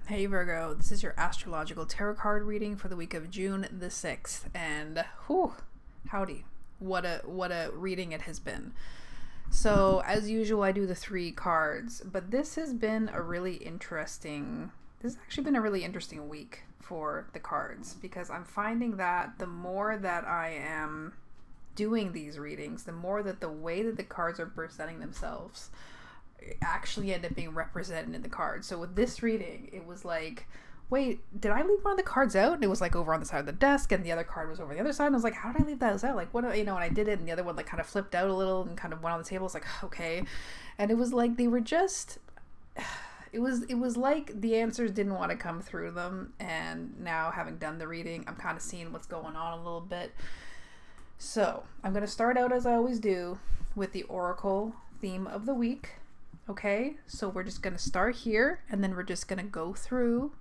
Hey Virgo, this is your astrological tarot card reading for the week of June the 6th. And whew, howdy. What a reading it has been. So, as usual, I do the 3 cards, but this has been a really interesting this has actually been a really interesting week for the cards because I'm finding that the more that I am doing these readings, the more that the way that the cards are presenting themselves actually end up being represented in the cards. So with this reading, it was like, wait, did I leave one of the cards out? And it was like over on the side of the desk, and the other card was over the other side. And I was like, how did I leave those out? Like, what, and I did it, and the other one like kind of flipped out a little and kind of went on the table. I was like, okay. And it was like they were just, it was like the answers didn't want to come through them. And now, having done the reading, I'm kind of seeing what's going on a little bit. So I'm going to start out as I always do with the Oracle theme of the week. Okay, so we're just going to start here, and then we're just going to go through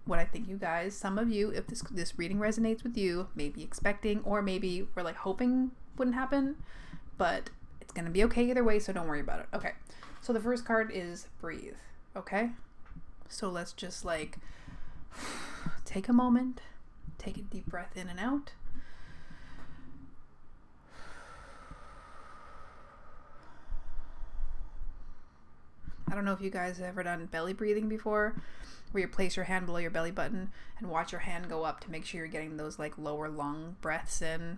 what I think you guys, some of you, if this reading resonates with you, may be expecting, or maybe we're like hoping wouldn't happen, but it's going to be okay either way, so don't worry about it. Okay, so the first card is breathe. Okay, so let's just like take a moment, take a deep breath in and out. I don't know if you guys have ever done belly breathing before, where you place your hand below your belly button and watch your hand go up to make sure you're getting those like lower lung breaths in.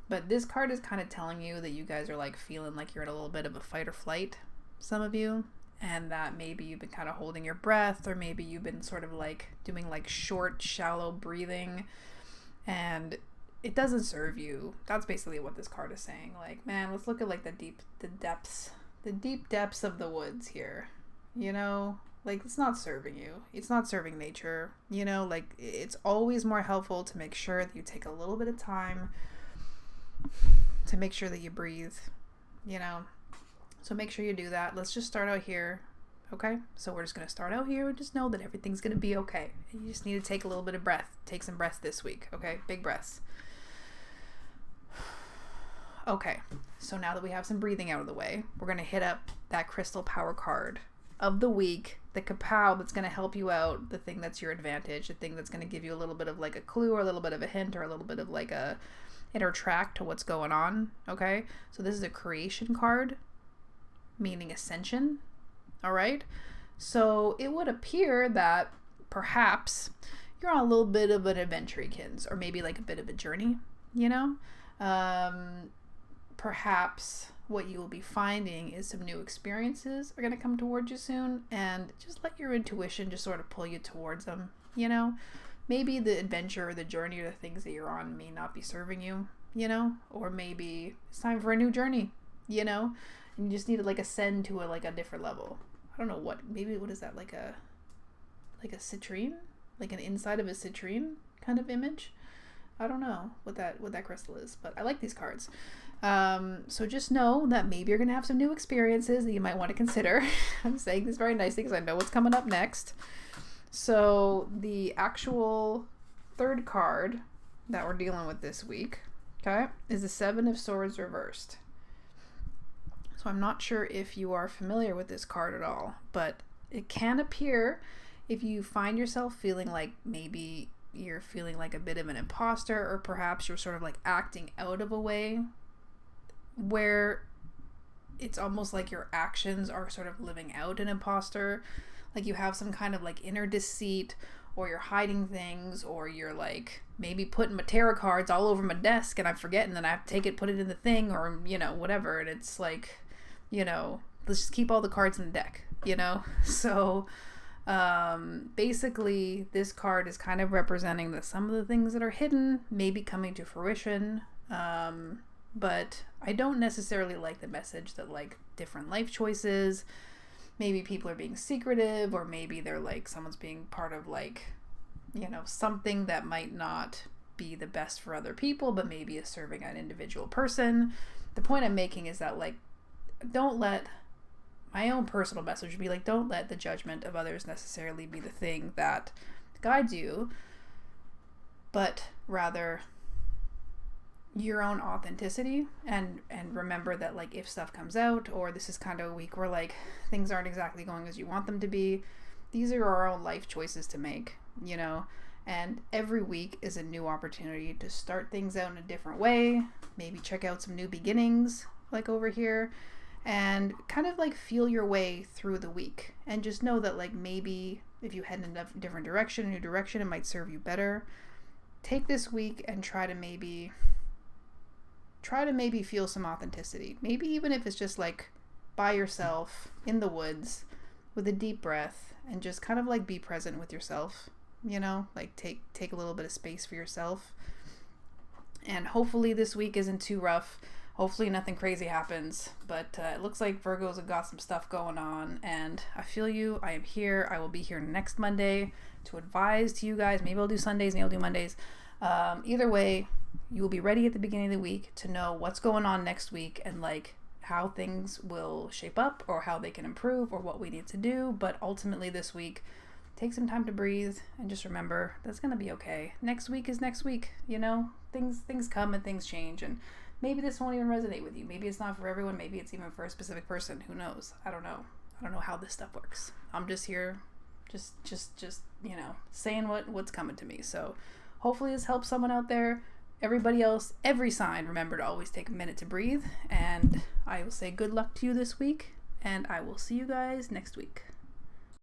But this card is kind of telling you that you guys are like feeling like you're in a little bit of a fight or flight, some of you, and that maybe you've been kind of holding your breath, or maybe you've been sort of like doing like short, shallow breathing, and it doesn't serve you. That's basically what this card is saying. Like, man, let's look at like the deep depths of the woods here, like it's not serving you, it's not serving nature, like it's always more helpful to make sure that you take a little bit of time to make sure that you breathe, so make sure you do that. Let's just start out here. Okay, so we're just going to start out here and just know that everything's going to be okay. You just need to take a little bit of breath, take some breaths this week. Okay, big breaths. Okay, so now that we have some breathing out of the way, we're going to hit up that crystal power card of the week, the kapow that's going to help you out, the thing that's your advantage, the thing that's going to give you a little bit of like a clue or a little bit of a hint or a little bit of like a inner track to what's going on. Okay, so this is a creation card, meaning ascension. All right, so it would appear that perhaps you're on a little bit of an adventurykins, or maybe like a bit of a journey, perhaps what you will be finding is some new experiences are going to come towards you soon, and just let your intuition just sort of pull you towards them. Maybe the adventure or the journey or the things that you're on may not be serving you, or maybe it's time for a new journey, and you just need to like ascend to a different level. I don't know what is that, like a citrine, like an inside of a citrine kind of image. I don't know what that crystal is, but I like these cards. So just know that maybe you're going to have some new experiences that you might want to consider. I'm saying this very nicely because I know what's coming up next. So the actual third card that we're dealing with this week, okay, is the Seven of Swords reversed. So I'm not sure if you are familiar with this card at all, but it can appear if you find yourself feeling like maybe you're feeling like a bit of an imposter, or perhaps you're sort of like acting out of a way where it's almost like your actions are sort of living out an imposter, like you have some kind of like inner deceit, or you're hiding things, or you're like maybe putting my tarot cards all over my desk and I'm forgetting, and I have to take it, put it in the thing, or whatever, and it's like, let's just keep all the cards in the deck, so basically this card is kind of representing that some of the things that are hidden may be coming to fruition, but I don't necessarily like the message that like different life choices, maybe people are being secretive, or maybe they're like someone's being part of like something that might not be the best for other people, but maybe is serving an individual person. The point I'm making is that like, don't let my own personal message would be like, don't let the judgment of others necessarily be the thing that guides you, but rather your own authenticity, and remember that like if stuff comes out, or this is kind of a week where like things aren't exactly going as you want them to be, these are our own life choices to make, you know, and every week is a new opportunity to start things out in a different way, maybe check out some new beginnings like over here, and kind of like feel your way through the week, and just know that like maybe if you head in a different direction, a new direction, it might serve you better. Take this week and try to maybe feel some authenticity, maybe even if it's just like by yourself in the woods with a deep breath, and just kind of like be present with yourself, you know, like take a little bit of space for yourself. And hopefully this week isn't too rough. Hopefully nothing crazy happens, but it looks like Virgos have got some stuff going on, and I feel you. I am here. I will be here next Monday to advise to you guys. Maybe I'll do Sundays, maybe I'll do Mondays. Either way, you will be ready at the beginning of the week to know what's going on next week, and like how things will shape up, or how they can improve, or what we need to do. But ultimately this week, take some time to breathe and just remember that's going to be okay. Next week is next week, you know? Things come and things change, and maybe this won't even resonate with you. Maybe it's not for everyone. Maybe it's even for a specific person. Who knows? I don't know. I don't know how this stuff works. I'm just here just you know, saying what's coming to me. So hopefully this helps someone out there. Everybody else, every sign, remember to always take a minute to breathe. And I will say good luck to you this week, and I will see you guys next week.